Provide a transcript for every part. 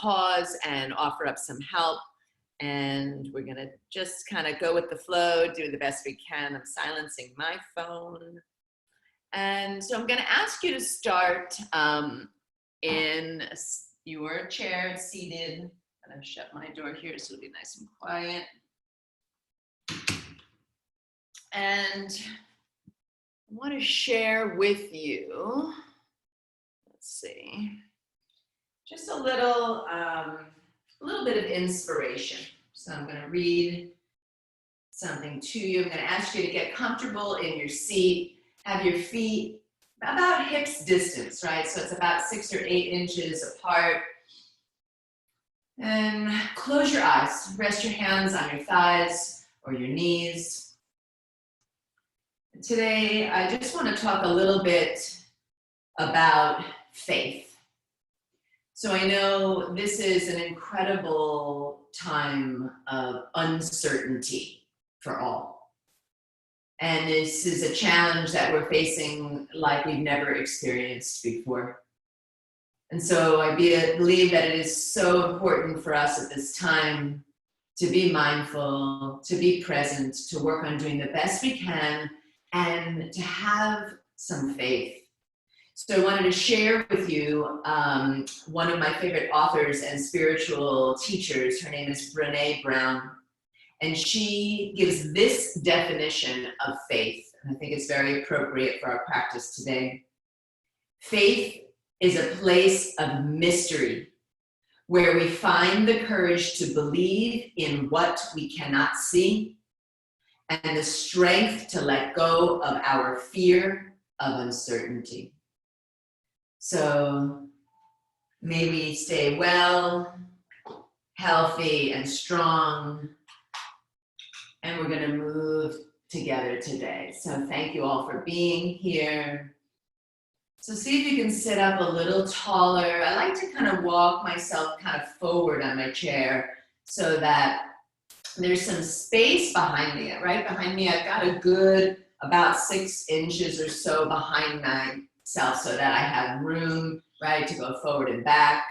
pause and offer up some help. And we're gonna just kind of go with the flow, do the best we can. I'm silencing my phone. And so I'm gonna ask you to start in your chair, seated. I'm gonna shut my door here so it'll be nice and quiet. And I wanna share with you, let's see, just a little bit of inspiration. So I'm going to read something to you. I'm going to ask you to get comfortable in your seat. Have your feet about hips distance, right? So it's about 6 or 8 inches apart. And close your eyes. Rest your hands on your thighs or your knees. And today, I just want to talk a little bit about faith. So I know this is an incredible time of uncertainty for all. And this is a challenge that we're facing like we've never experienced before. And so I believe that it is so important for us at this time to be mindful, to be present, to work on doing the best we can, and to have some faith. So I wanted to share with you one of my favorite authors and spiritual teachers. Her name is Brené Brown, and she gives this definition of faith, and I think it's very appropriate for our practice today. Faith is a place of mystery where we find the courage to believe in what we cannot see and the strength to let go of our fear of uncertainty. So may we stay well, healthy, and strong. And we're going to move together today. So thank you all for being here. So see if you can sit up a little taller. I like to kind of walk myself kind of forward on my chair so that there's some space behind me. Right behind me, I've got a good about 6 inches or so behind myself so that I have room, right, to go forward and back.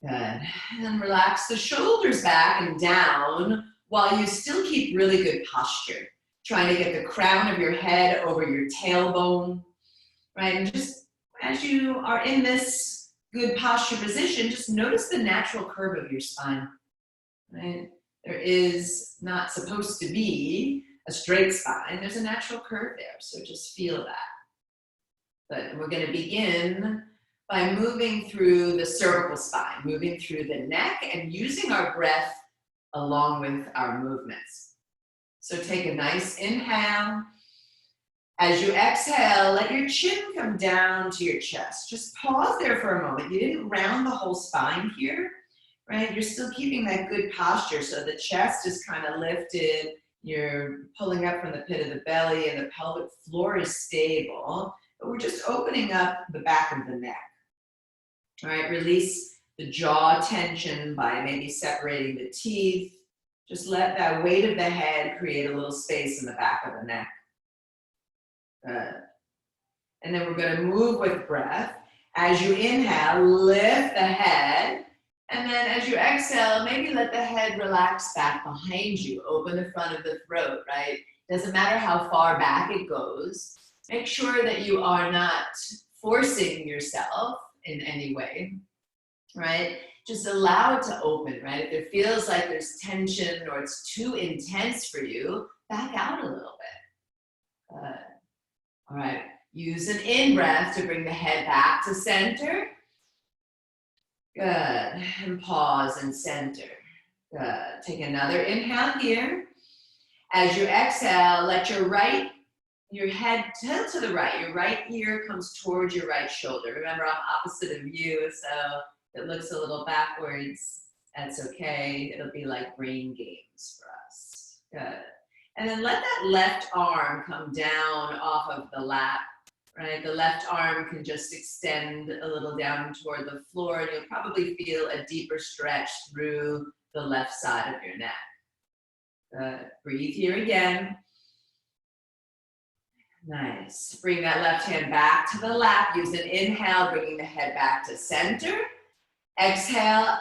Good. And relax the shoulders back and down while you still keep really good posture. Trying to get the crown of your head over your tailbone, right? And just as you are in this good posture position, just notice the natural curve of your spine, right? There is not supposed to be a straight spine. There's a natural curve there, so just feel that. But we're going to begin by moving through the cervical spine, moving through the neck, and using our breath along with our movements. So take a nice inhale. As you exhale, let your chin come down to your chest. Just pause there for a moment. You didn't round the whole spine here, right? You're still keeping that good posture. So the chest is kind of lifted. You're pulling up from the pit of the belly and the pelvic floor is stable. But we're just opening up the back of the neck. All right, release the jaw tension by maybe separating the teeth. Just let that weight of the head create a little space in the back of the neck. Good. And then we're going to move with breath. As you inhale, lift the head. And then as you exhale, maybe let the head relax back behind you. Open the front of the throat, right? Doesn't matter how far back it goes. Make sure that you are not forcing yourself in any way, right? Just allow it to open, right? If it feels like there's tension or it's too intense for you, back out a little bit. Good. All right, use an in-breath to bring the head back to center. Good, and pause and center. Good, take another inhale here. As you exhale, let your head tilt to the right. Your right ear comes towards your right shoulder. Remember, I'm opposite of you, so if it looks a little backwards, that's okay. It'll be like brain games for us. Good. And then let that left arm come down off of the lap, right? The left arm can just extend a little down toward the floor, and you'll probably feel a deeper stretch through the left side of your neck. Good. Breathe here again. Nice. Bring that left hand back to the lap. Use an inhale, bringing the head back to center. Exhale,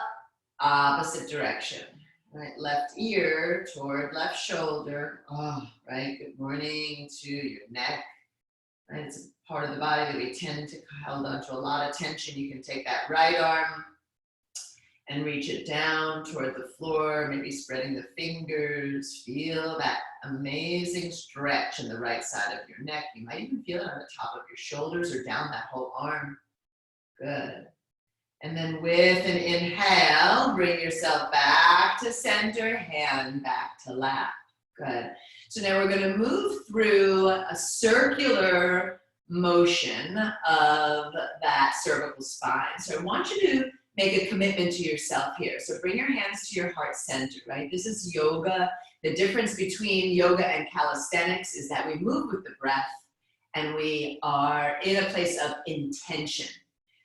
opposite direction. Right, left ear toward left shoulder. Oh, right, good morning to your neck. Right, it's a part of the body that we tend to hold onto a lot of tension. You can take that right arm and reach it down toward the floor, maybe spreading the fingers. Feel that amazing stretch in the right side of your neck. You might even feel it on the top of your shoulders or down that whole arm. Good. And then with an inhale, bring yourself back to center, hand back to lap. Good. So now we're going to move through a circular motion of that cervical spine. So I want you to make a commitment to yourself here. So bring your hands to your heart center, right? This is yoga. The difference between yoga and calisthenics is that we move with the breath and we are in a place of intention.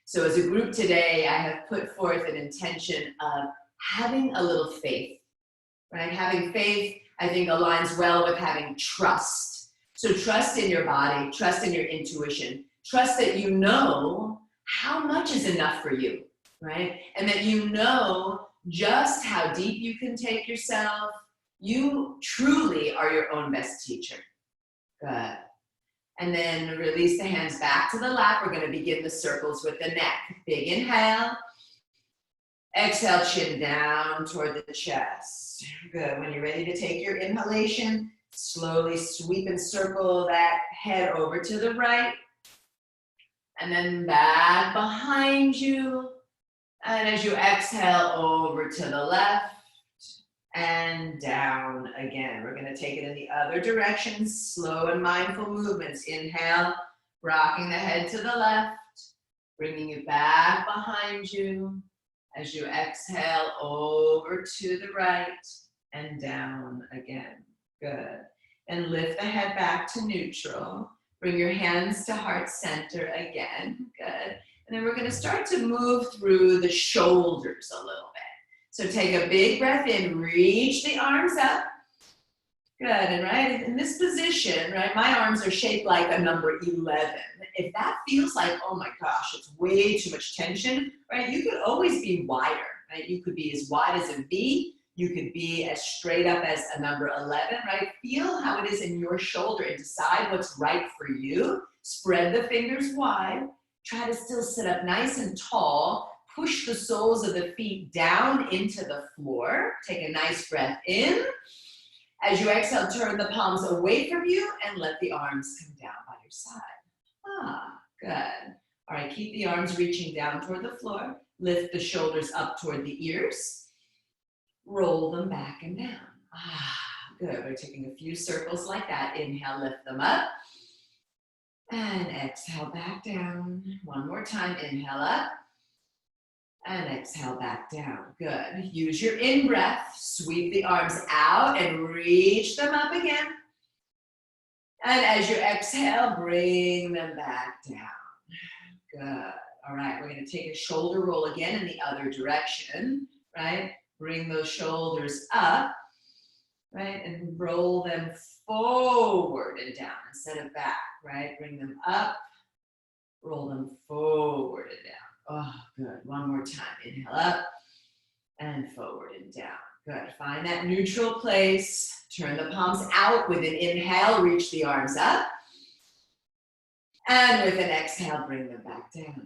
So as a group today, I have put forth an intention of having a little faith, right? Having faith, I think, aligns well with having trust. So trust in your body, trust in your intuition, trust that you know how much is enough for you, right? And that you know just how deep you can take yourself. You truly are your own best teacher. Good. And then release the hands back to the lap. We're going to begin the circles with the neck. Big inhale. Exhale, chin down toward the chest. Good. When you're ready to take your inhalation, slowly sweep and circle that head over to the right. And then back behind you. And as you exhale, over to the left. And down again. We're going to take it in the other direction. Slow and mindful movements. Inhale, rocking the head to the left, bringing it back behind you. As you exhale, over to the right and down again. Good. And lift the head back to neutral. Bring your hands to heart center again. Good. And then we're going to start to move through the shoulders a little bit. So take a big breath in, reach the arms up. Good, and right in this position, right, my arms are shaped like a number 11. If that feels like, oh my gosh, it's way too much tension, right, you could always be wider, right? You could be as wide as a V. You could be as straight up as a number 11, right? Feel how it is in your shoulder and decide what's right for you. Spread the fingers wide. Try to still sit up nice and tall. Push the soles of the feet down into the floor. Take a nice breath in. As you exhale, turn the palms away from you and let the arms come down by your side. Good. All right, keep the arms reaching down toward the floor. Lift the shoulders up toward the ears. Roll them back and down. Good. We're taking a few circles like that. Inhale, lift them up. And exhale, back down. One more time. Inhale up. And exhale back down. Good. Use your in-breath. Sweep the arms out and reach them up again. And as you exhale, bring them back down. Good. All right, we're going to take a shoulder roll again in the other direction, right? Bring those shoulders up, right? And roll them forward and down instead of back, right? Bring them up, roll them forward and down. Oh, good. One more time. Inhale up and forward and down. Good. Find that neutral place. Turn the palms out with an inhale. Reach the arms up. And with an exhale, bring them back down.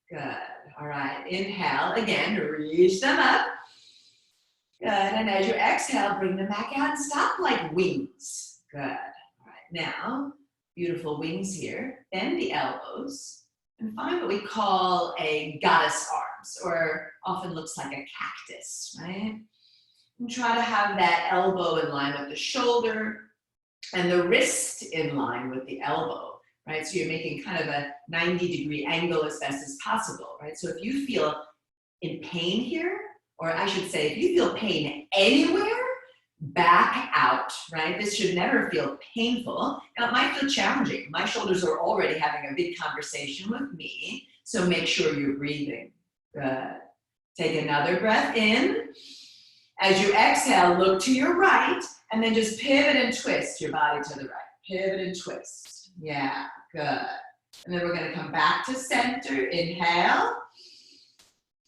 Good. All right. Inhale. Again, reach them up. Good. And as you exhale, bring them back out and stop like wings. Good. All right. Now, beautiful wings here. Bend the elbows. And find what we call a goddess arms, or often looks like a cactus, right? And try to have that elbow in line with the shoulder and the wrist in line with the elbow, right? So you're making kind of a 90-degree angle as best as possible, right? So if you feel in pain here, or I should say, if you feel pain anywhere, back out, right? This should never feel painful. Now, it might feel challenging. My shoulders are already having a big conversation with me, so make sure you're breathing. Good. Take another breath in. As you exhale, look to your right, and then just pivot and twist your body to the right. Pivot and twist. Yeah, good. And then we're going to come back to center. Inhale.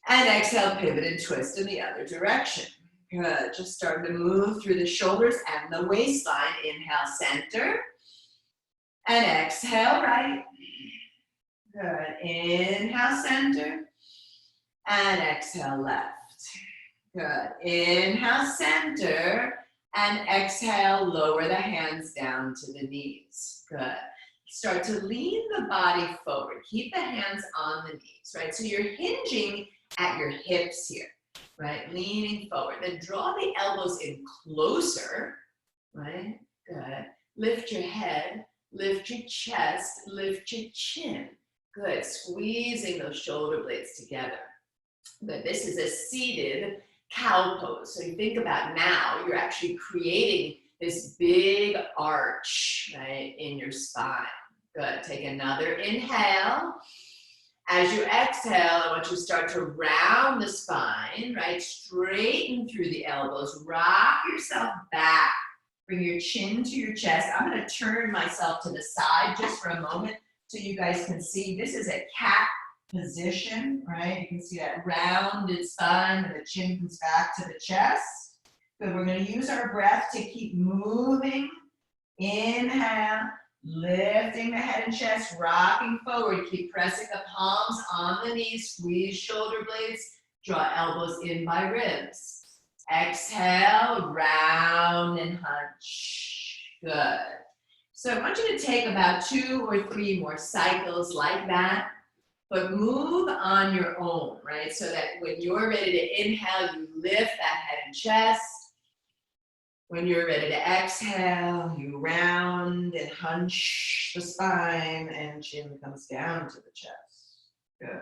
And exhale, pivot and twist in the other direction. Good, just starting to move through the shoulders and the waistline. Inhale, center. And exhale, right. Good, inhale, center. And exhale, left. Good, inhale, center. And exhale, lower the hands down to the knees. Good. Start to lean the body forward. Keep the hands on the knees, right? So you're hinging at your hips here, right? Leaning forward. Then draw the elbows in closer, right? Good. Lift your head, lift your chest, lift your chin. Good. Squeezing those shoulder blades together. Good. This is a seated cow pose. So you think about now, you're actually creating this big arch, right, in your spine. Good. Take another inhale. As you exhale, I want you to start to round the spine, right? Straighten through the elbows. Rock yourself back. Bring your chin to your chest. I'm going to turn myself to the side just for a moment so you guys can see. This is a cat position, right? You can see that rounded spine and the chin comes back to the chest. Good. We're going to use our breath to keep moving. Inhale. Lifting the head and chest, rocking forward. Keep pressing the palms on the knees. Squeeze shoulder blades. Draw elbows in by ribs. Exhale, round and hunch. Good. So I want you to take about 2 or 3 more cycles like that, but move on your own, right? So that when you're ready to inhale, you lift that head and chest. When you're ready to exhale, you round and hunch the spine and chin comes down to the chest. Good.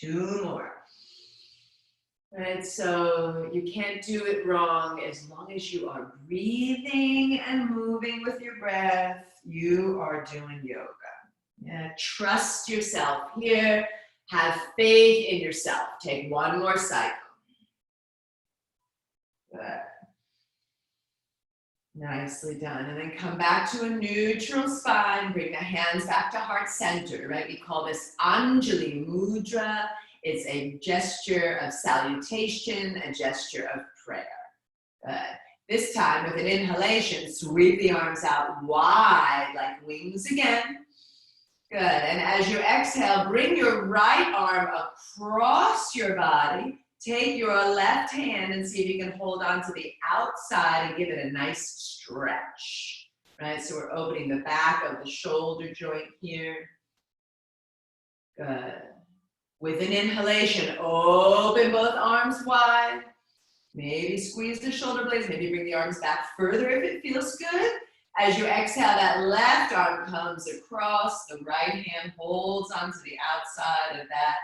2 more. Right, so you can't do it wrong as long as you are breathing and moving with your breath. You are doing yoga. Yeah, trust yourself here. Have faith in yourself. Take 1 more cycle. Good. Nicely done. And then come back to a neutral spine. Bring the hands back to heart center, right? We call this Anjali Mudra. It's a gesture of salutation, a gesture of prayer. Good. This time with an inhalation, sweep the arms out wide like wings again. Good. And as you exhale, bring your right arm across your body. Take your left hand and see if you can hold on to the outside and give it a nice stretch, right? So we're opening the back of the shoulder joint here. Good. With an inhalation, open both arms wide. Maybe squeeze the shoulder blades. Maybe bring the arms back further if it feels good. As you exhale, that left arm comes across. The right hand holds onto the outside of that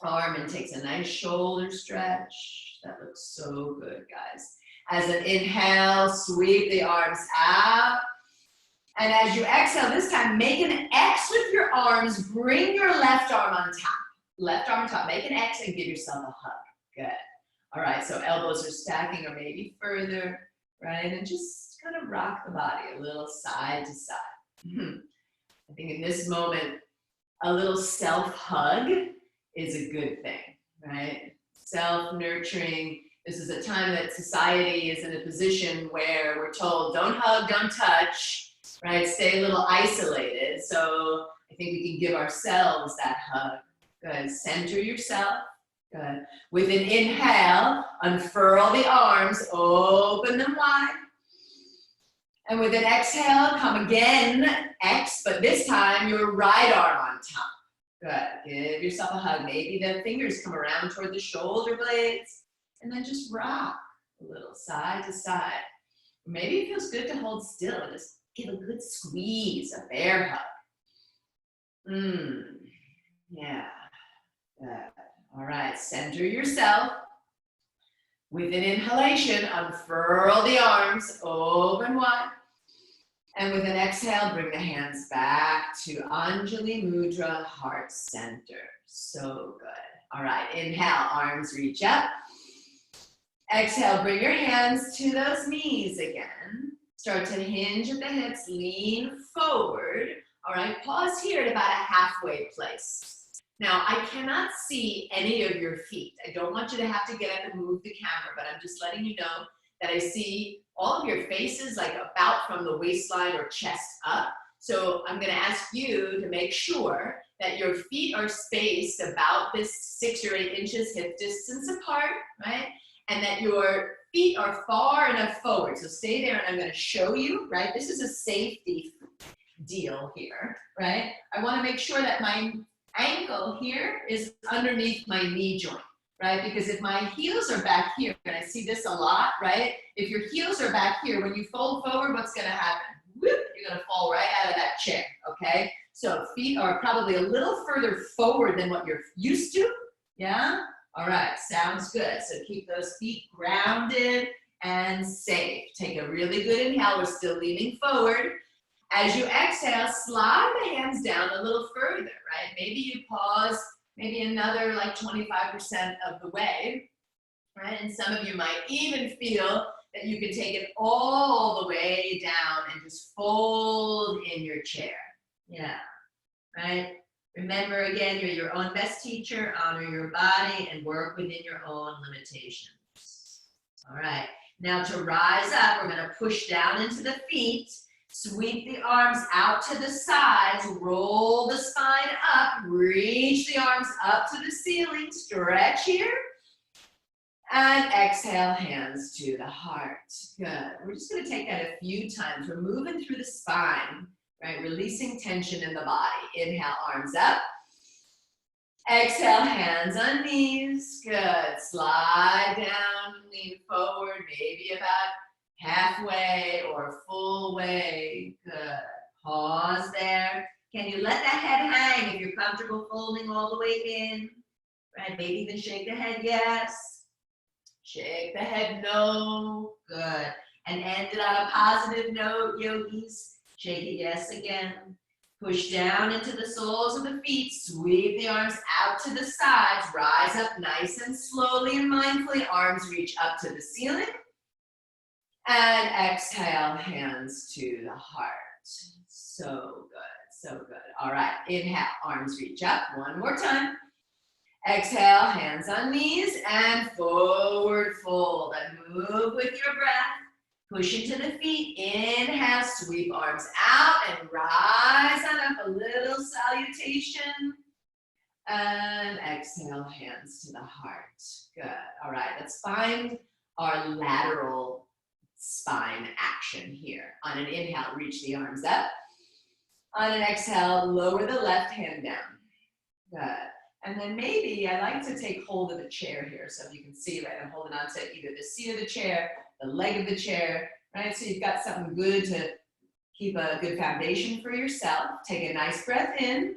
arm and takes a nice shoulder stretch. That looks so good, guys. As an inhale, sweep the arms out. And as you exhale, this time, make an X with your arms. Bring your left arm on top. Left arm on top. Make an X and give yourself a hug. Good. All right, so elbows are stacking or maybe further, right? And just kind of rock the body a little side to side. I think in this moment, a little self-hug is a good thing, right? Self-nurturing. This is a time that society is in a position where we're told, don't hug, don't touch, right? Stay a little isolated. So I think we can give ourselves that hug. Good. Center yourself. Good. With an inhale, unfurl the arms, open them wide. And with an exhale, come again, X, but this time your right arm on top. Good. Give yourself a hug. Maybe the fingers come around toward the shoulder blades and then just rock a little side to side. Maybe it feels good to hold still and just give a good squeeze, a bear hug. Yeah. Good. All right. Center yourself. With an inhalation, unfurl the arms, open wide. And with an exhale, bring the hands back to Anjali Mudra, heart center. So good. All right, inhale, arms reach up. Exhale, bring your hands to those knees again. Start to hinge at the hips, lean forward. All right, pause here at about a halfway place. Now, I cannot see any of your feet. I don't want you to have to get up and move the camera, but I'm just letting you know that I see all of your faces like about from the waistline or chest up. So I'm gonna ask you to make sure that your feet are spaced about this 6 or 8 inches hip distance apart, right? And that your feet are far enough forward. So stay there and I'm gonna show you, right? This is a safety deal here, right? I wanna make sure that my ankle here is underneath my knee joint, right? Because if my heels are back here, and I see this a lot, right? If your heels are back here, when you fold forward, what's gonna happen? Whoop, you're gonna fall right out of that chair, okay? So feet are probably a little further forward than what you're used to, yeah? All right, sounds good. So keep those feet grounded and safe. Take a really good inhale, we're still leaning forward. As you exhale, slide the hands down a little further, right? Maybe you pause, maybe another like 25% of the way, right? And some of you might even feel that you can take it all the way down and just fold in your chair. Yeah, right? Remember, again, you're your own best teacher, honor your body, and work within your own limitations. All right, now to rise up, we're gonna push down into the feet, sweep the arms out to the sides, roll the spine up, reach the arms up to the ceiling, stretch here, and exhale, hands to the heart. Good. We're just gonna take that a few times. We're moving through the spine, right? Releasing tension in the body. Inhale, arms up. Exhale, hands on knees. Good. Slide down, lean forward, maybe about halfway or full way. Good. Pause there. Can you let that head hang if you're comfortable folding all the way in? Right? Maybe even shake the head yes. Shake the head no. Good. And end it on a positive note, yogis. Shake it yes again. Push down into the soles of the feet. Sweep the arms out to the sides. Rise up nice and slowly and mindfully. Arms reach up to the ceiling. And exhale, hands to the heart. So good, so good. All right, inhale, arms reach up. One more time. Exhale, hands on knees and forward fold. And move with your breath. Push into the feet. Inhale, sweep arms out and rise on up. A little salutation. And exhale, hands to the heart. Good. All right, let's find our lateral spine action here. On an inhale, reach the arms up. On an exhale, lower the left hand down. Good. And then maybe I like to take hold of the chair here. So you can see, right, I'm holding on to either the seat of the chair, the leg of the chair, right? So you've got something good to keep a good foundation for yourself. Take a nice breath in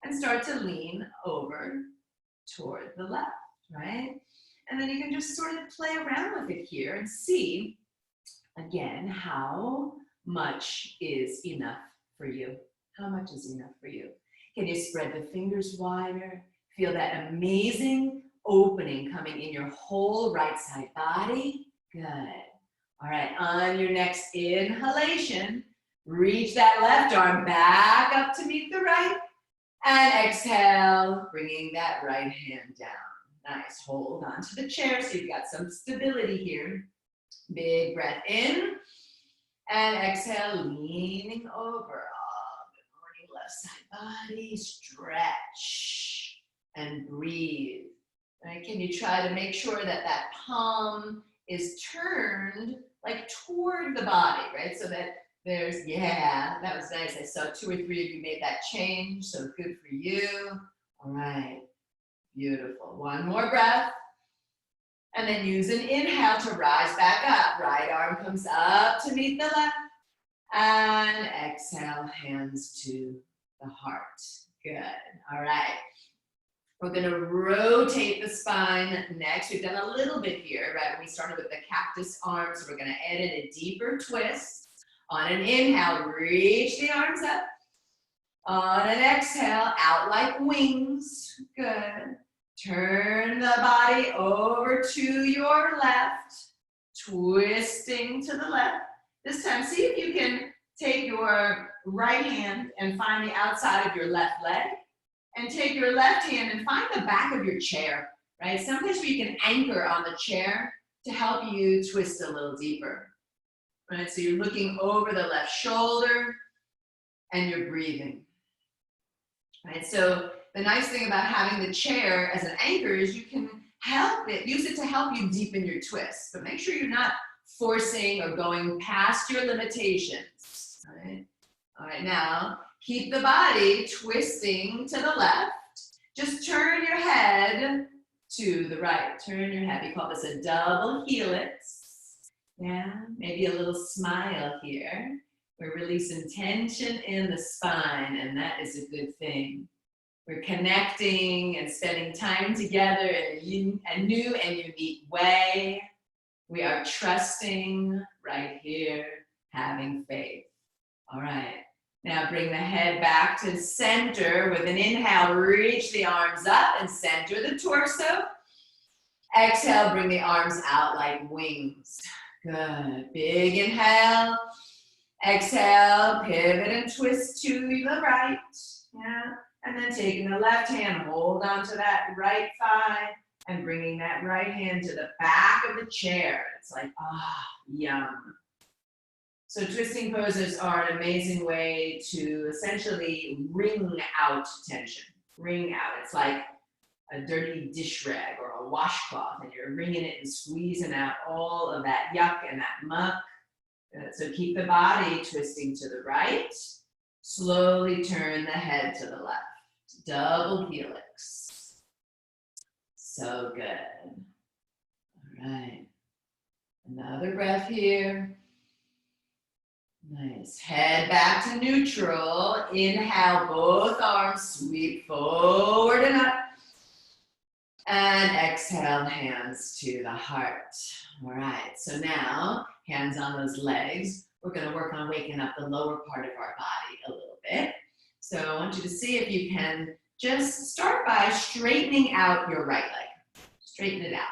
and start to lean over toward the left, right? And then you can just sort of play around with it here and see, again, how much is enough for you? How much is enough for you? Can you spread the fingers wider? Feel that amazing opening coming in your whole right side body. Good. All right, on your next inhalation, reach that left arm back up to meet the right. And exhale, bringing that right hand down. Nice, hold on to the chair so you've got some stability here. Big breath in. And exhale, leaning over. Oh, good morning, left side body. Stretch. And breathe, right? Can you try to make sure that that palm is turned like toward the body, right? So that there's, yeah, that was nice. I saw 2 or 3 of you made that change, so good for you. All right, beautiful. One more breath. And then use an inhale to rise back up. Right arm comes up to meet the left. And exhale, hands to the heart. Good, all right. We're gonna rotate the spine next. We've done a little bit here, right? We started with the cactus arms. So we're gonna add in a deeper twist. On an inhale, reach the arms up. On an exhale, out like wings. Good. Turn the body over to your left. Twisting to the left. This time, see if you can take your right hand and find the outside of your left leg. And take your left hand and find the back of your chair, right? Someplace where you can anchor on the chair to help you twist a little deeper, right? So you're looking over the left shoulder and you're breathing, right? So the nice thing about having the chair as an anchor is you can use it to help you deepen your twist, but make sure you're not forcing or going past your limitations, right? All right, now keep the body twisting to the left. Just turn your head to the right. Turn your head. We call this a double helix. Yeah, maybe a little smile here. We're releasing tension in the spine, and that is a good thing. We're connecting and spending time together in a new and unique way. We are trusting right here, having faith. All right. Now bring the head back to center with an inhale. Reach the arms up and center the torso. Exhale, bring the arms out like wings. Good. Big inhale. Exhale, pivot and twist to the right. Yeah. And then taking the left hand, hold on to that right thigh and bringing that right hand to the back of the chair. It's like, yum. So twisting poses are an amazing way to essentially wring out tension. Wring out. It's like a dirty dish rag or a washcloth, and you're wringing it and squeezing out all of that yuck and that muck. So keep the body twisting to the right. Slowly turn the head to the left. Double helix. So good. All right. Another breath here. Nice. Head back to neutral. Inhale, both arms sweep forward and up. And exhale, hands to the heart. All right. So now, hands on those legs. We're going to work on waking up the lower part of our body a little bit. So I want you to see if you can just start by straightening out your right leg. Straighten it out.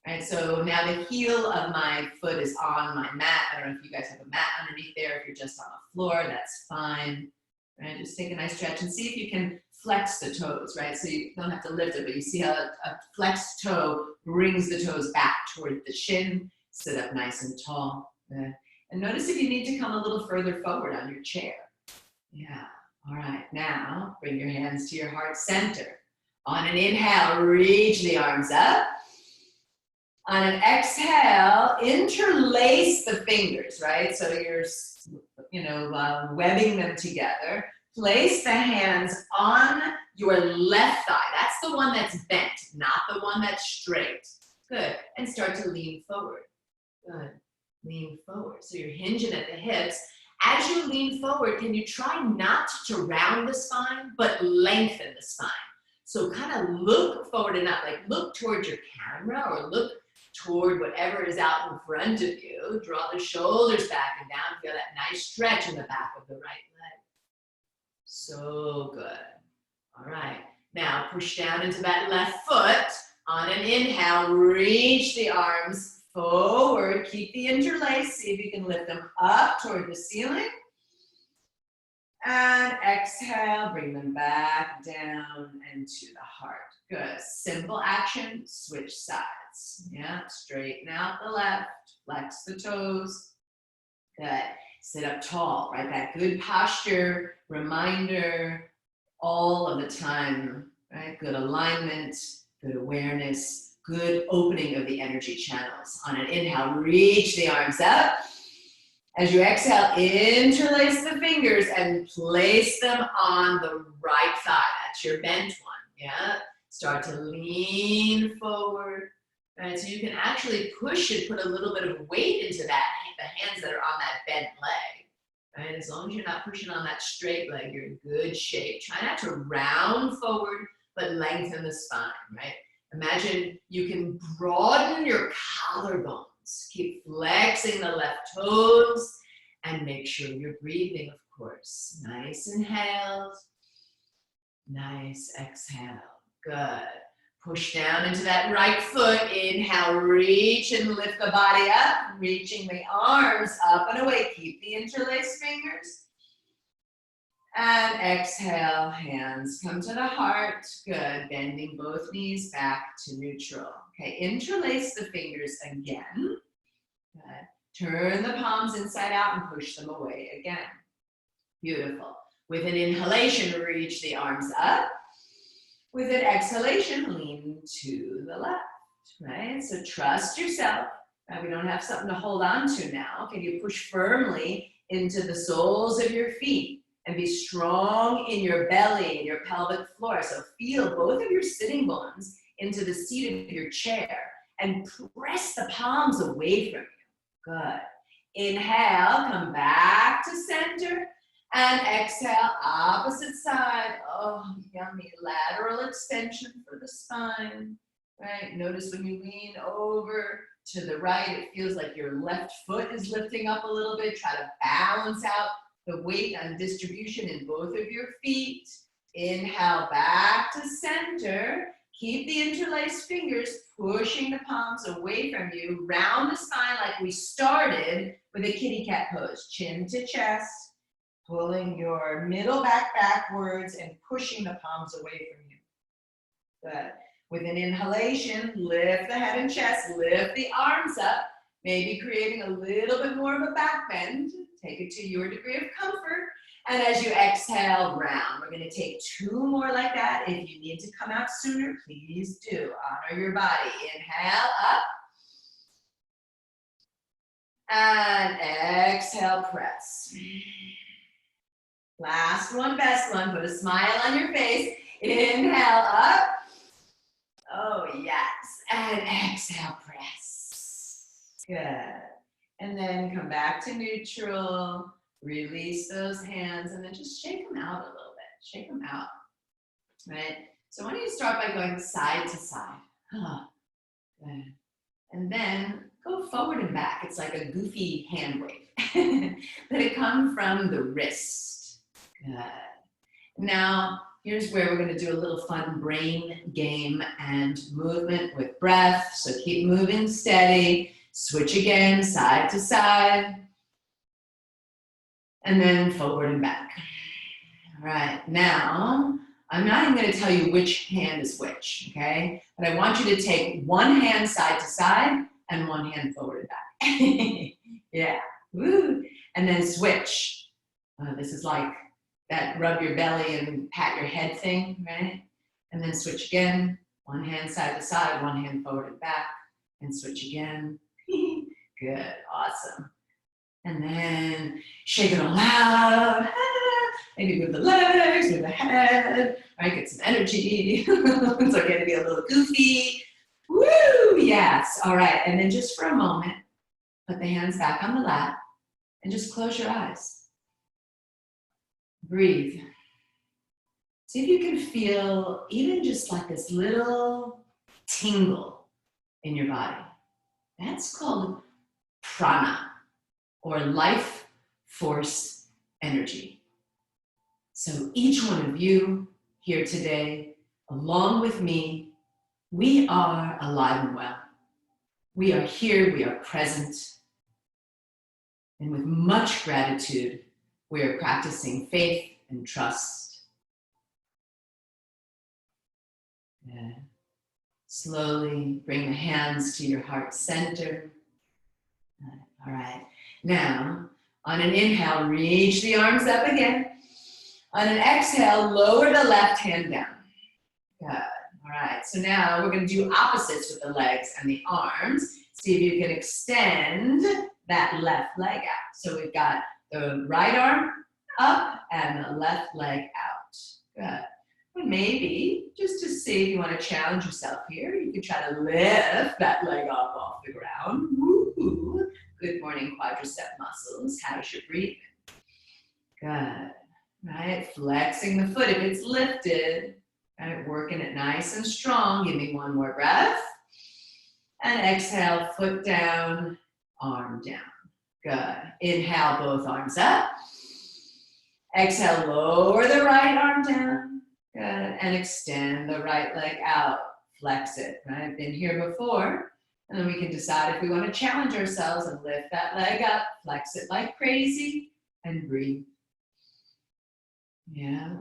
Right, so now the heel of my foot is on my mat. I don't know if you guys have a mat underneath there. If you're just on the floor, that's fine. Right, just take a nice stretch and see if you can flex the toes, right? So you don't have to lift it, but you see how a flexed toe brings the toes back toward the shin. Sit up nice and tall. Good. And notice if you need to come a little further forward on your chair. Yeah. All right. Now bring your hands to your heart center. On an inhale, reach the arms up. On an exhale, interlace the fingers, right? So you're, webbing them together. Place the hands on your left thigh. That's the one that's bent, not the one that's straight. Good. And start to lean forward. Good. Lean forward. So you're hinging at the hips. As you lean forward, can you try not to round the spine, but lengthen the spine? So kind of look forward and up, like look towards your camera or look toward whatever is out in front of you. Draw the shoulders back and down. Feel that nice stretch in the back of the right leg. So good. All right. Now push down into that left foot. On an inhale, reach the arms forward. Keep the interlace. See if you can lift them up toward the ceiling. And exhale, bring them back down and to the heart. Good. Simple action. Switch sides. Yeah. Straighten out the left. Flex the toes. Good. Sit up tall, right? That good posture, reminder all of the time, right? Good alignment, good awareness, good opening of the energy channels. On an inhale, reach the arms up. As you exhale, interlace the fingers and place them on the right thigh. That's your bent one, yeah? Start to lean forward, right? So you can actually push and put a little bit of weight into that, the hands that are on that bent leg, right? As long as you're not pushing on that straight leg, you're in good shape. Try not to round forward, but lengthen the spine, right? Imagine you can broaden your collarbones. Keep flexing the left toes and make sure you're breathing, of course. Nice inhales, nice exhale. Good. Push down into that right foot. Inhale, reach and lift the body up, reaching the arms up and away. Keep the interlaced fingers. And exhale, hands come to the heart. Good, bending both knees back to neutral. Okay, interlace the fingers again. Good. Turn the palms inside out and push them away again. Beautiful. With an inhalation, reach the arms up. With an exhalation, lean to the left, right? So trust yourself. Now we don't have something to hold on to now. Can you push firmly into the soles of your feet and be strong in your belly and your pelvic floor? So feel both of your sitting bones into the seat of your chair and press the palms away from you. Good. Inhale, come back to center. And exhale, opposite side. Oh, yummy. Lateral extension for the spine. Right? Notice when you lean over to the right, it feels like your left foot is lifting up a little bit. Try to balance out the weight and distribution in both of your feet. Inhale, back to center. Keep the interlaced fingers pushing the palms away from you. Round the spine like we started with a kitty cat pose. Chin to chest. Pulling your middle back backwards and pushing the palms away from you. Good. With an inhalation, lift the head and chest, lift the arms up, maybe creating a little bit more of a back bend. Take it to your degree of comfort. And as you exhale, round. We're going to take 2 more like that. If you need to come out sooner, please do. Honor your body. Inhale, up. And exhale, press. Last one, best one. Put a smile on your face. Inhale, up. Oh, yes. And exhale, press. Good. And then come back to neutral. Release those hands and then just shake them out a little bit. Shake them out. Right? So why don't you start by going side to side. Good. And then go forward and back. It's like a goofy hand wave. Let it come from the wrist. Good. Now, here's where we're going to do a little fun brain game and movement with breath. So keep moving steady. Switch again, side to side. And then forward and back. All right, now, I'm not even going to tell you which hand is which, okay? But I want you to take one hand side to side and one hand forward and back. Yeah, woo. And then switch. This is like that rub your belly and pat your head thing, right? And then switch again. One hand side to side, one hand forward and back, and switch again. Good, awesome. And then shake it all out. Maybe move the legs, move the head, right? Get some energy. It's okay to be a little goofy. Woo, yes. All right, and then just for a moment, put the hands back on the lap and just close your eyes. Breathe. See if you can feel even just like this little tingle in your body. That's called prana, or life force energy. So each one of you here today, along with me, we are alive and well. We are here, we are present. And with much gratitude, we are practicing faith and trust. Yeah. Slowly bring the hands to your heart center. All right. Now, on an inhale, reach the arms up again. On an exhale, lower the left hand down. Good. All right. So now we're going to do opposites with the legs and the arms. See if you can extend that left leg out. So we've got the right arm up and the left leg out. Good. And maybe, just to see if you want to challenge yourself here, you could try to lift that leg up off the ground. Woo-hoo. Good morning, quadricep muscles. How's your breathing? Good. Right, flexing the foot if it's lifted. Right, working it nice and strong. Give me one more breath. And exhale, foot down, arm down. Good. Inhale, both arms up. Exhale, lower the right arm down. Good. And extend the right leg out. Flex it. Right? I've been here before. And then we can decide if we want to challenge ourselves and lift that leg up. Flex it like crazy. And breathe. Yeah,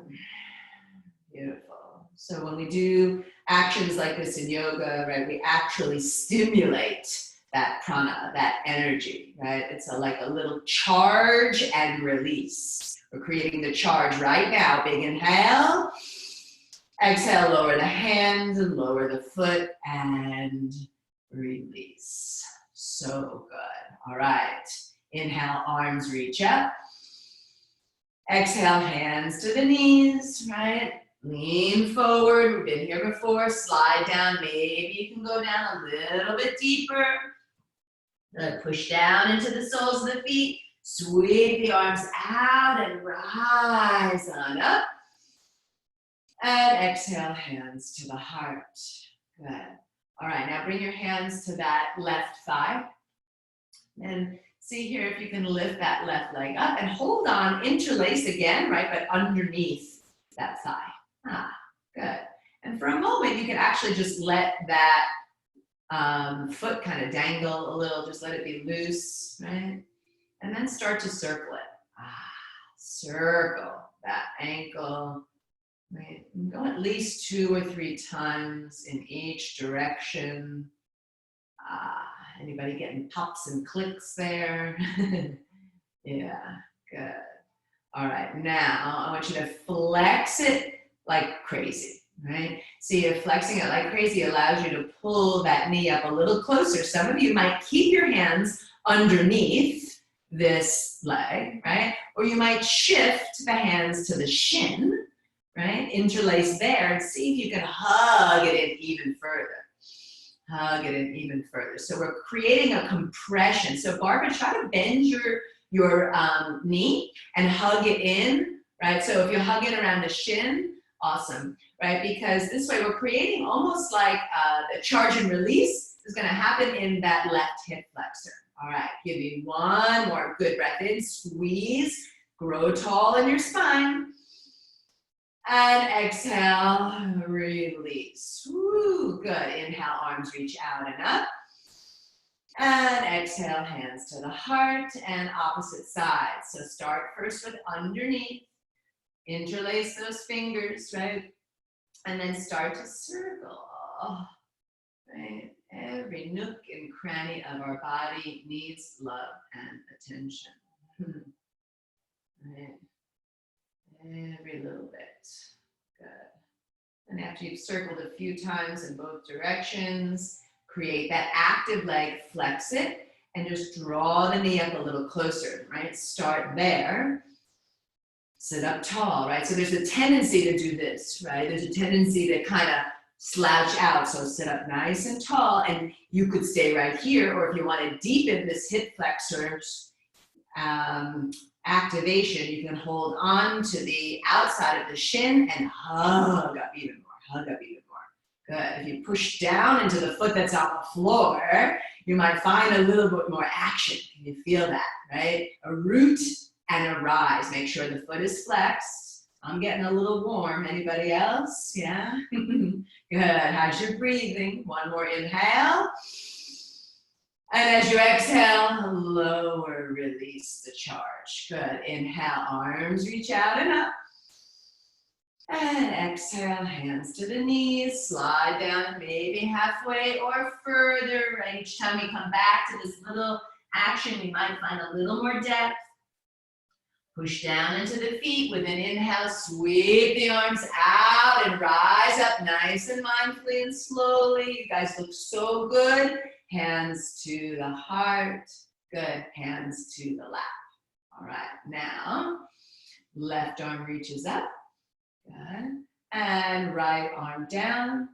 beautiful. So when we do actions like this in yoga, right, we actually stimulate that prana, that energy, right? It's like a little charge and release. We're creating the charge right now. Big inhale. Exhale, lower the hands and lower the foot and release. So good. All right. Inhale, arms reach up. Exhale, hands to the knees, right? Lean forward. We've been here before. Slide down. Maybe you can go down a little bit deeper. Push down into the soles of the feet. Sweep the arms out and rise on up. And exhale, hands to the heart. Good. All right, now bring your hands to that left thigh. And see here if you can lift that left leg up and hold on, interlace again, right, but underneath that thigh. Good. And for a moment, you can actually just let that foot kind of dangle a little, just let it be loose, right? And then start to circle it. Circle that ankle. Right. Go at least 2 or 3 times in each direction. Anybody getting pops and clicks there? Yeah, good. All right, now I want you to flex it like crazy, right? See, if flexing it like crazy allows you to pull that knee up a little closer. Some of you might keep your hands underneath this leg, right? Or you might shift the hands to the shin, right? Interlace there and see if you can hug it in even further. Hug it in even further. So we're creating a compression. So Barbara, try to bend your knee and hug it in, right? So if you hug it around the shin, awesome, right? Because this way we're creating almost like the charge and release is gonna happen in that left hip flexor. All right, give me one more good breath in, squeeze, grow tall in your spine. And exhale, release. Woo, good. Inhale, arms reach out and up. And exhale, hands to the heart and opposite side. So start first with underneath. Interlace those fingers, right? And then start to circle. Right? Every nook and cranny of our body needs love and attention. Right? Every little bit. Good. And after you've circled a few times in both directions, create that active leg, flex it, and just draw the knee up a little closer, right? Start there. Sit up tall, right? So there's a tendency to do this, right? There's a tendency to kind of slouch out. So sit up nice and tall, and you could stay right here, or if you want to deepen this hip flexors, activation, you can hold on to the outside of the shin and hug up even more, hug up even more. Good. If you push down into the foot that's on the floor, you might find a little bit more action. Can you feel that, right? A root and a rise. Make sure the foot is flexed. I'm getting a little warm. Anybody else? Yeah? Good. How's your breathing? One more inhale. And as you exhale, lower, release the charge. Good. Inhale, arms reach out and up. And exhale, hands to the knees. Slide down maybe halfway or further. Right? Each time we come back to this little action, we might find a little more depth. Push down into the feet with an inhale. Sweep the arms out and rise up nice and mindfully and slowly. You guys look so good. Hands to the heart. Good. Hands to the lap. All right. Now, left arm reaches up. Good. And right arm down.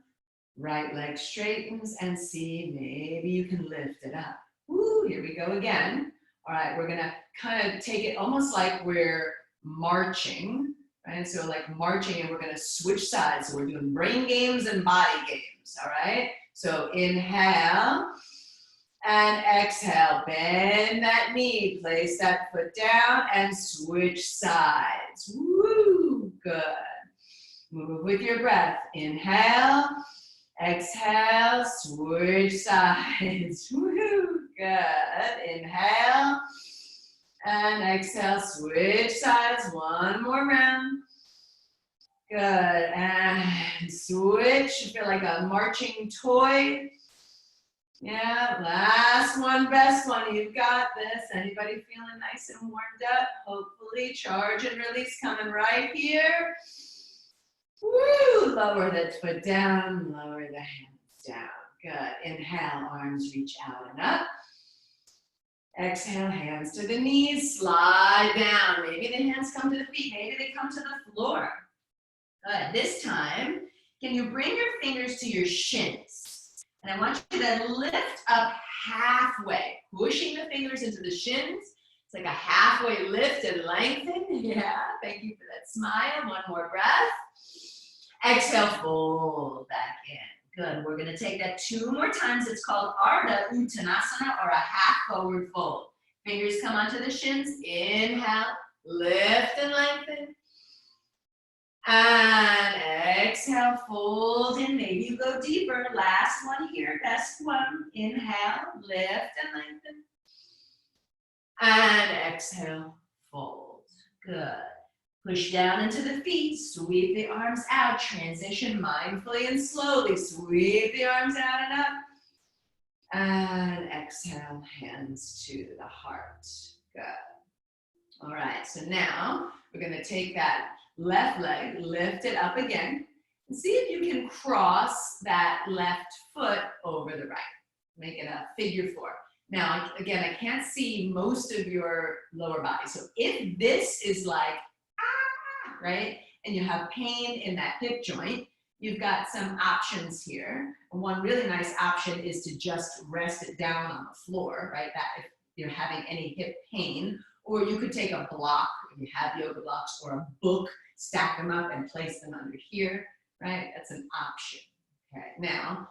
Right leg straightens and see, maybe you can lift it up. Woo, here we go again. All right, we're gonna kind of take it almost like we're marching, right? So like marching, and we're gonna switch sides. So we're doing brain games and body games, all right? So inhale and exhale, bend that knee, place that foot down and switch sides. Woo, good. Move with your breath. Inhale, exhale, switch sides. Woo, good. Inhale and exhale, switch sides. One more round. Good, and switch. Feel like a marching toy. Yeah, last one, best one. You've got this. Anybody feeling nice and warmed up? Hopefully, charge and release coming right here. Woo! Lower the foot down, lower the hands down. Good. Inhale, arms reach out and up. Exhale, hands to the knees, slide down. Maybe the hands come to the feet, maybe they come to the floor. Good. This time, can you bring your fingers to your shins? And I want you to lift up halfway, pushing the fingers into the shins. It's like a halfway lift and lengthen. Yeah, thank you for that smile. One more breath. Exhale, fold back in. Good. We're going to take that 2 more times. It's called Ardha Uttanasana, or a half forward fold. Fingers come onto the shins. Inhale, lift and lengthen. And exhale, fold in. Maybe you go deeper. Last one here, best one. Inhale, lift and lengthen. And exhale, fold. Good. Push down into the feet, sweep the arms out, transition mindfully and slowly, sweep the arms out and up. And exhale, hands to the heart. Good. All right, so now we're gonna take that left leg, lift it up again, and see if you can cross that left foot over the right. Make it a figure 4. Now, again, I can't see most of your lower body. So if this is like, right, and you have pain in that hip joint, you've got some options here. One really nice option is to just rest it down on the floor, right? That if you're having any hip pain, or you could take a block, if you have yoga blocks, or a book, stack them up and place them under here, right? That's an option. Okay, now,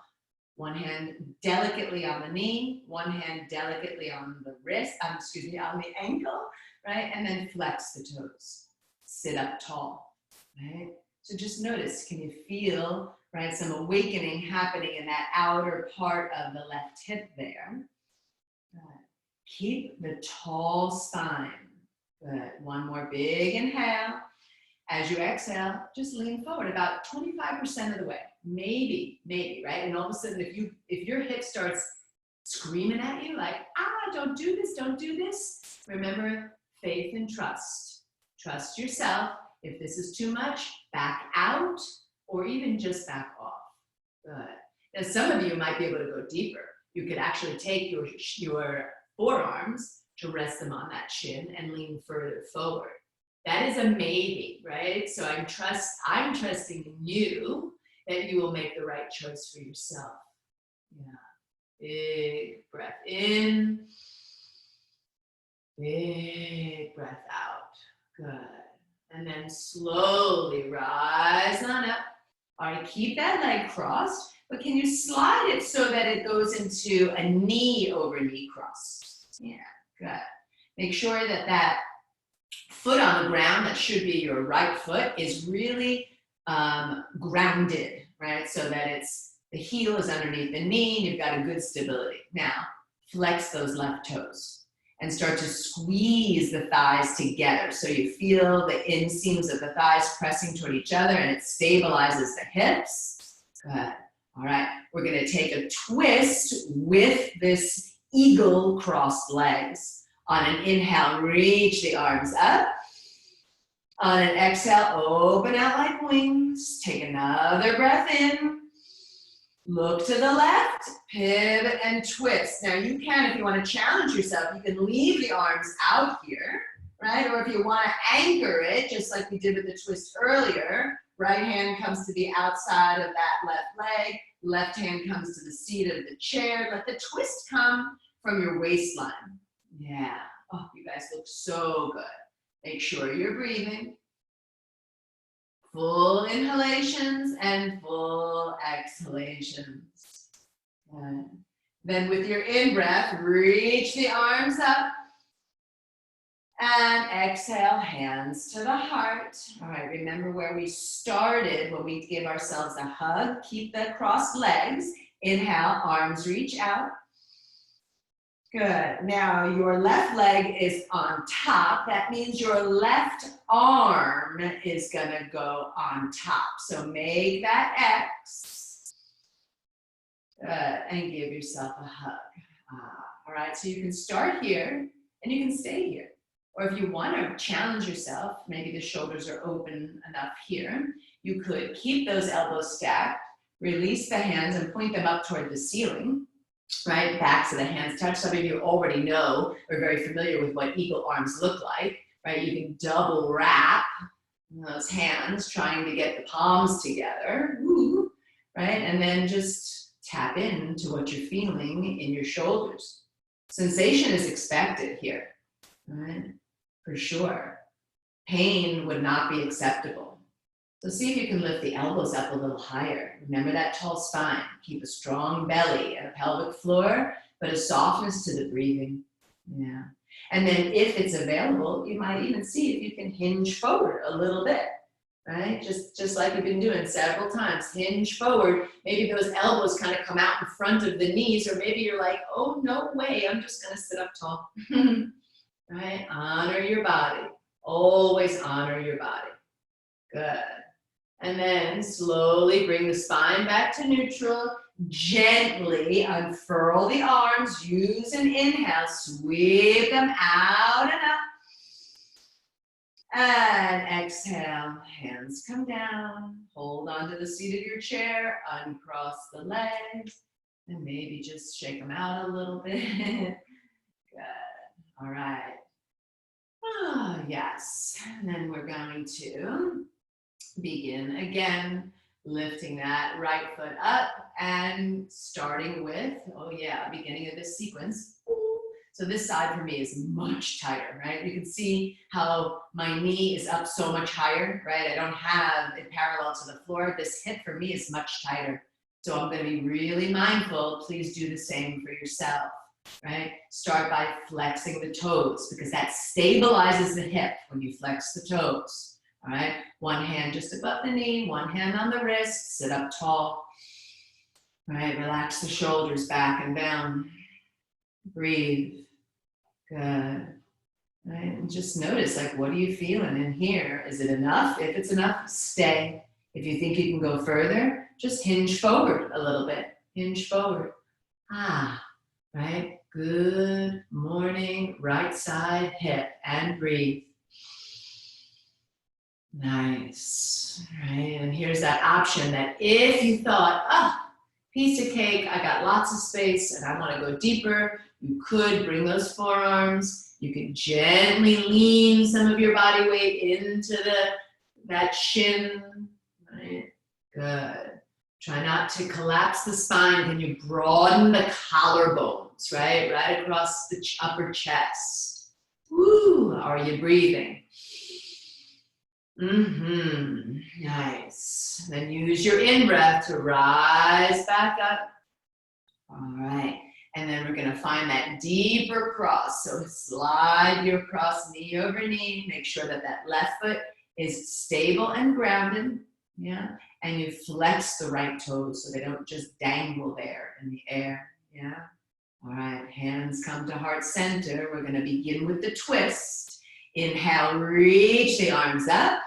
one hand delicately on the knee, one hand delicately on the wrist, on the ankle, right? And then flex the toes. Sit up tall, right? So just notice, can you feel, right, some awakening happening in that outer part of the left hip there? Good. Keep the tall spine. Good. One more big inhale. As you exhale, just lean forward about 25% of the way. Maybe, right? And all of a sudden, if your hip starts screaming at you like, don't do this, remember, faith and trust. Trust yourself. If this is too much, back out, or even just back off. Good. Now, some of you might be able to go deeper. You could actually take your forearms to rest them on that shin and lean further forward. That is a maybe, right? So I'm trusting in you that you will make the right choice for yourself. Yeah. Big breath in. Big breath out. Good. And then slowly rise on up. All right, keep that leg crossed, but can you slide it so that it goes into a knee over knee cross? Yeah, good. Make sure that foot on the ground, that should be your right foot, is really grounded, right? So that the heel is underneath the knee and you've got a good stability. Now, flex those left toes and start to squeeze the thighs together. So you feel the inseams of the thighs pressing toward each other and it stabilizes the hips. Good. All right, we're gonna take a twist with this eagle crossed legs. On an inhale, reach the arms up. On an exhale, open out like wings. Take another breath in. Look to the left, pivot and twist. Now you can, if you want to challenge yourself, you can leave the arms out here, right? Or if you want to anchor it, just like we did with the twist earlier, right hand comes to the outside of that left leg, left hand comes to the seat of the chair. Let the twist come from your waistline. Yeah, oh, you guys look so good. Make sure you're breathing. Full inhalations and full exhalations. Good. Then with your in-breath, reach the arms up. And exhale, hands to the heart. All right, remember where we started when we give ourselves a hug. Keep the crossed legs. Inhale, arms reach out. Good. Now your left leg is on top. That means your left arm is gonna go on top. So make that X. Good. And give yourself a hug. All right, so you can start here and you can stay here. Or if you want to challenge yourself, maybe the shoulders are open enough here, you could keep those elbows stacked, release the hands and point them up toward the ceiling, right? Backs of the hands touch. Some of you already know or very familiar with what eagle arms look like, right? You can double wrap those hands, trying to get the palms together, woo, right? And then just tap into what you're feeling in your shoulders. Sensation is expected here, right? For sure. Pain would not be acceptable. So see if you can lift the elbows up a little higher. Remember that tall spine. Keep a strong belly and a pelvic floor, but a softness to the breathing. Yeah. And then if it's available, you might even see if you can hinge forward a little bit, right? Just like you've been doing several times. Hinge forward. Maybe those elbows kind of come out in front of the knees, or maybe you're like, oh, no way, I'm just going to sit up tall. Right? Honor your body. Always honor your body. Good. And then slowly bring the spine back to neutral. Gently unfurl the arms. Use an inhale. Sweep them out and up. And exhale. Hands come down. Hold onto the seat of your chair. Uncross the legs. And maybe just shake them out a little bit. Good. All right. Oh, yes. And then we're going to begin again, lifting that right foot up and starting with, oh yeah, beginning of this sequence. So this side for me is much tighter, right? You can see how my knee is up so much higher, right? I don't have it parallel to the floor. This hip for me is much tighter. So I'm going to be really mindful. Please do the same for yourself. Right? Start by flexing the toes because that stabilizes the hip when you flex the toes. All right? One hand just above the knee, one hand on the wrist, sit up tall. All right? Relax the shoulders back and down. Breathe. Good. Right? And just notice, like, what are you feeling in here? Is it enough? If it's enough, stay. If you think you can go further, just hinge forward a little bit. Hinge forward. Right? Good morning, right side hip, and breathe. Nice. Right, and here's that option that if you thought, piece of cake, I got lots of space and I want to go deeper, you could bring those forearms. You can gently lean some of your body weight into that shin. Right? Good. Try not to collapse the spine. Can you broaden the collarbones, right? Right across the upper chest. Woo! Are you breathing? Nice. Then use your in-breath to rise back up. All right. And then we're going to find that deeper cross. So slide your cross knee over knee. Make sure that that left foot is stable and grounded. Yeah. And you flex the right toes so they don't just dangle there in the air. Yeah. All right. Hands come to heart center. We're going to begin with the twist. Inhale, reach the arms up.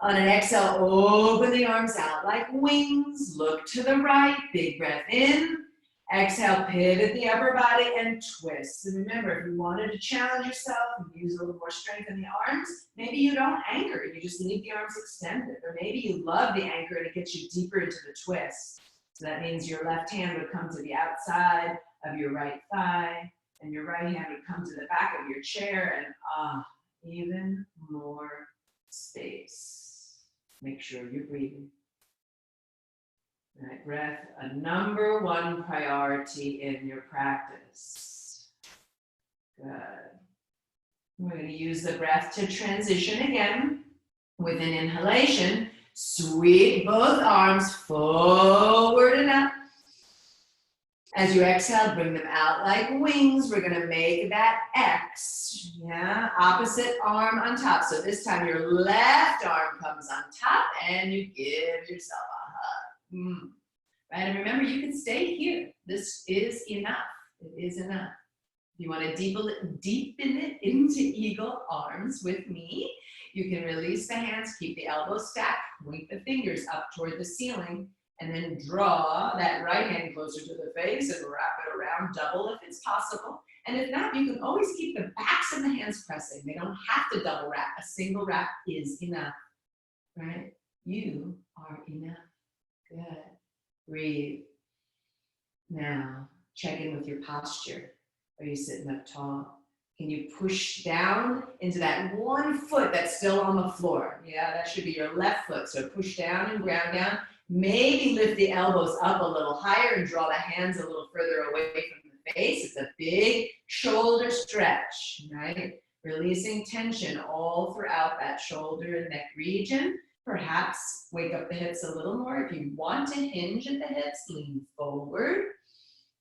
On an exhale, open the arms out like wings. Look to the right. Big breath in. Exhale, pivot the upper body and twist. And remember, if you wanted to challenge yourself and use a little more strength in the arms, maybe you don't anchor. You just leave the arms extended. Or maybe you love the anchor and it gets you deeper into the twist. So that means your left hand would come to the outside of your right thigh, and your right hand would come to the back of your chair, and even more space. Make sure you're breathing. Right, breath, a number one priority in your practice. Good. We're going to use the breath to transition again. With an inhalation, sweep both arms forward and up. As you exhale, bring them out like wings. We're going to make that X. Yeah, opposite arm on top. So this time your left arm comes on top and you give yourself a hug. Right, and remember, you can stay here. This is enough. It is enough. If you want to deepen it into eagle arms with me, you can release the hands, keep the elbows stacked, point the fingers up toward the ceiling, and then draw that right hand closer to the face and wrap it around, double if it's possible. And if not, you can always keep the backs of the hands pressing. They don't have to double wrap. A single wrap is enough, right? You are enough. Good. Breathe. Now, check in with your posture. Are you sitting up tall? Can you push down into that one foot that's still on the floor? Yeah, that should be your left foot. So push down and ground down. Maybe lift the elbows up a little higher and draw the hands a little further away from the face. It's a big shoulder stretch, right? Releasing tension all throughout that shoulder and neck region. Perhaps wake up the hips a little more. If you want to hinge at the hips, lean forward.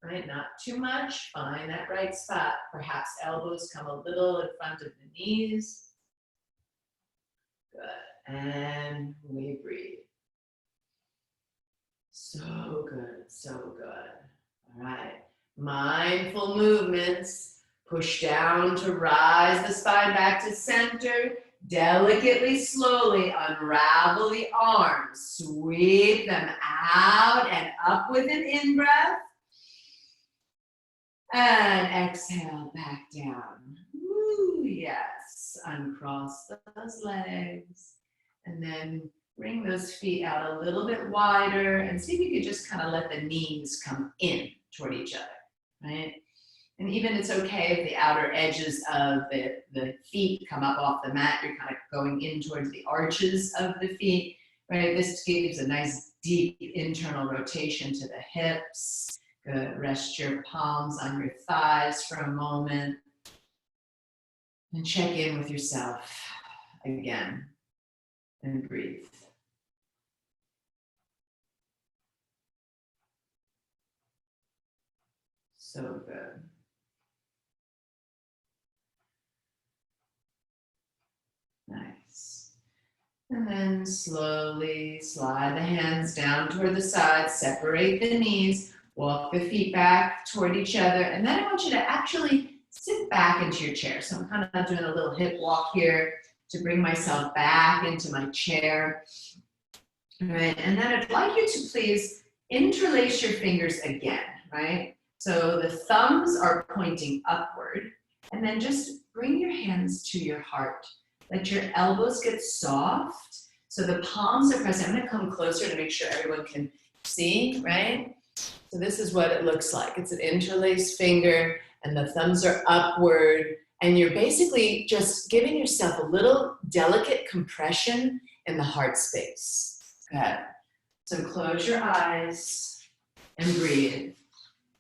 Right, not too much. Find that right spot. Perhaps elbows come a little in front of the knees. Good. And we breathe. So good, so good. All right. Mindful movements. Push down to rise the spine back to center. Delicately, slowly unravel the arms. Sweep them out and up with an in-breath. And exhale back down. Woo, yes. Uncross those legs. And then bring those feet out a little bit wider and see if you could just kind of let the knees come in toward each other, right? And even it's okay if the outer edges of the feet come up off the mat. You're kind of going in towards the arches of the feet, right? This gives a nice deep internal rotation to the hips. Good. Rest your palms on your thighs for a moment and check in with yourself again and breathe. So good. Nice. And then slowly slide the hands down toward the sides, separate the knees. Walk the feet back toward each other. And then I want you to actually sit back into your chair. So I'm kind of doing a little hip walk here to bring myself back into my chair. All right. And then I'd like you to please interlace your fingers again, right? So the thumbs are pointing upward. And then just bring your hands to your heart. Let your elbows get soft. So the palms are pressing. I'm going to come closer to make sure everyone can see, right? So this is what it looks like. It's an interlaced finger and the thumbs are upward and you're basically just giving yourself a little delicate compression in the heart space. Good. So close your eyes and breathe.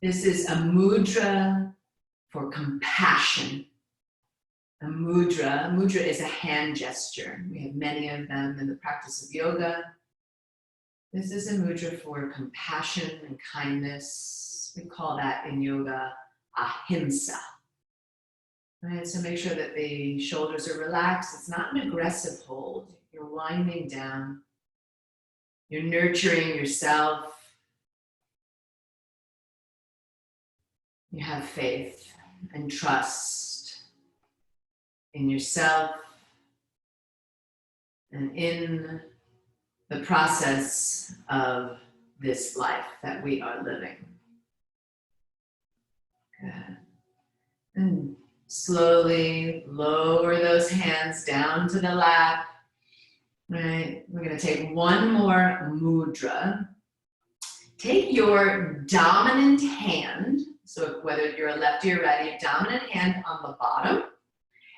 This is a mudra for compassion. A mudra. Mudra is a hand gesture. We have many of them in the practice of yoga. This is a mudra for compassion and kindness. We call that in yoga ahimsa. Right, so make sure that the shoulders are relaxed. It's not an aggressive hold. You're winding down. You're nurturing yourself. You have faith and trust in yourself and in the process of this life that we are living. Good. And slowly lower those hands down to the lap. Right. We're going to take one more mudra. Take your dominant hand, so whether you're a lefty or righty, your dominant hand on the bottom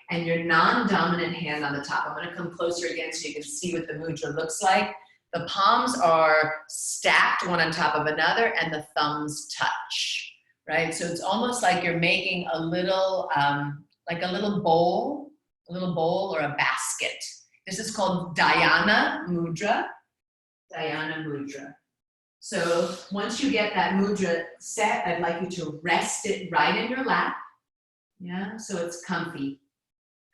and your non-dominant hand on the top. I'm going to come closer again so you can see what the mudra looks like. The palms are stacked one on top of another and the thumbs touch, right? So it's almost like you're making a little, like a little bowl or a basket. This is called Dhyana Mudra. Dhyana Mudra. So once you get that mudra set, I'd like you to rest it right in your lap. Yeah, so it's comfy.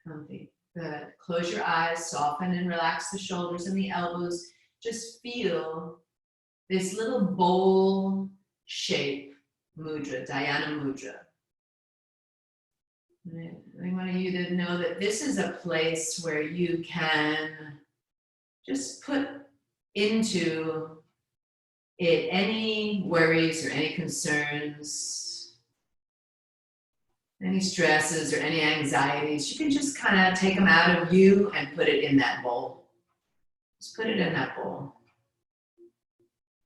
Comfy. Good. Close your eyes, soften and relax the shoulders and the elbows. Just feel this little bowl shape Mudra, Dhyana Mudra. I want you to know that this is a place where you can just put into it any worries or any concerns, any stresses or any anxieties. You can just kind of take them out of you and put it in that bowl. Just put it in that bowl.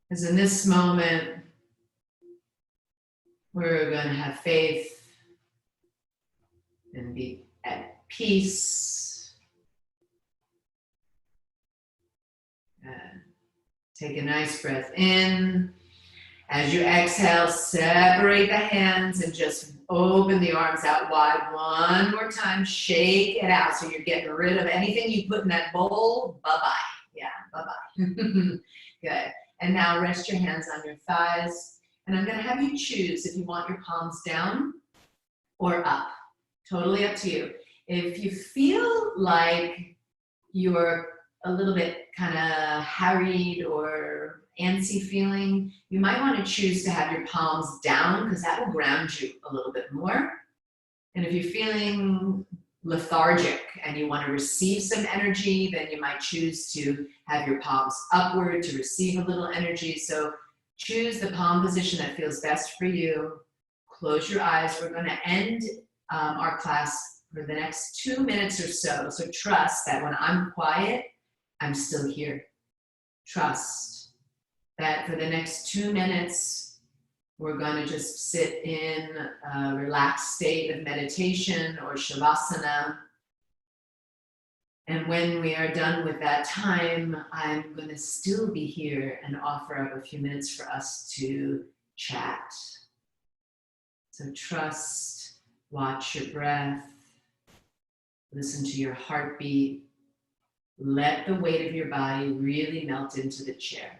Because in this moment, we're going to have faith and be at peace. Take a nice breath in. As you exhale, separate the hands and just open the arms out wide. One more time, shake it out. So you're getting rid of anything you put in that bowl. Bye-bye. Yeah, bye-bye. Good. And now rest your hands on your thighs. And I'm going to have you choose if you want your palms down or up. Totally up to you. If you feel like you're a little bit kind of harried or antsy feeling, you might want to choose to have your palms down because that will ground you a little bit more. And if you're feeling lethargic and you want to receive some energy, then you might choose to have your palms upward to receive a little energy. So choose the palm position that feels best for you. Close your eyes. We're going to end our class for the next 2 minutes or so. So trust that when I'm quiet, I'm still here. Trust that for the next 2 minutes, we're going to just sit in a relaxed state of meditation or shavasana. And when we are done with that time, I'm going to still be here and offer up a few minutes for us to chat. So trust, watch your breath, listen to your heartbeat. Let the weight of your body really melt into the chair.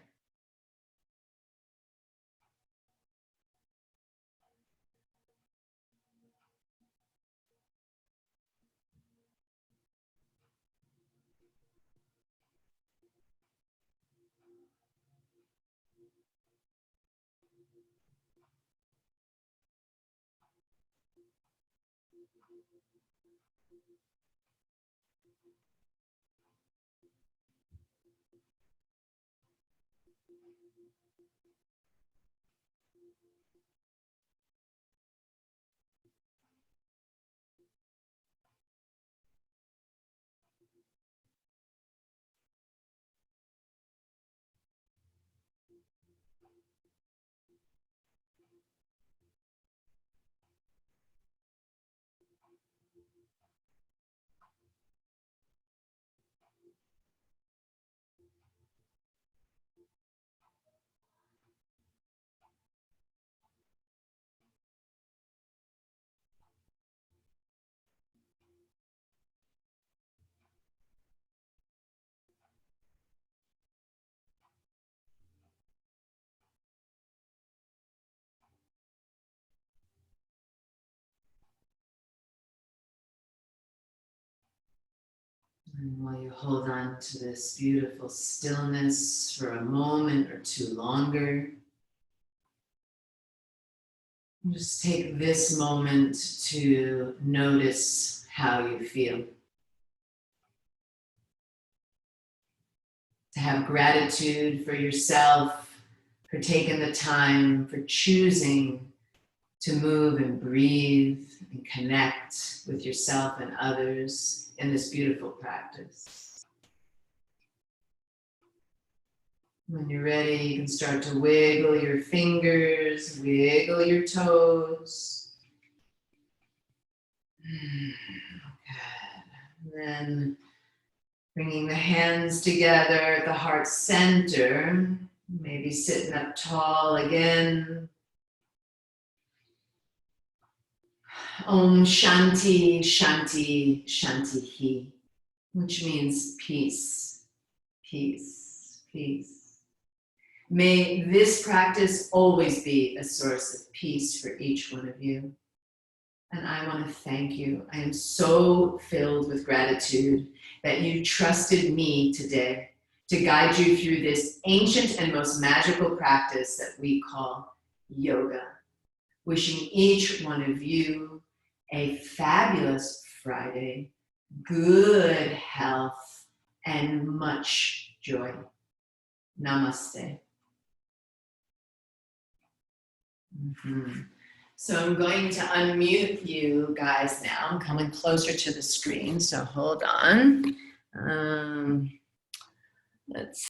And while you hold on to this beautiful stillness for a moment or two longer, just take this moment to notice how you feel. To have gratitude for yourself, for taking the time, for choosing to move and breathe and connect with yourself and others in this beautiful practice. When you're ready, you can start to wiggle your fingers, wiggle your toes. Good. And then bringing the hands together at the heart center, maybe sitting up tall again. Om Shanti, Shanti, Shanti Hi, which means peace, peace, peace. May this practice always be a source of peace for each one of you. And I want to thank you. I am so filled with gratitude that you trusted me today to guide you through this ancient and most magical practice that we call yoga. Wishing each one of you a fabulous Friday, good health, and much joy. Namaste. So I'm going to unmute you guys now. I'm coming closer to the screen, so hold on. Let's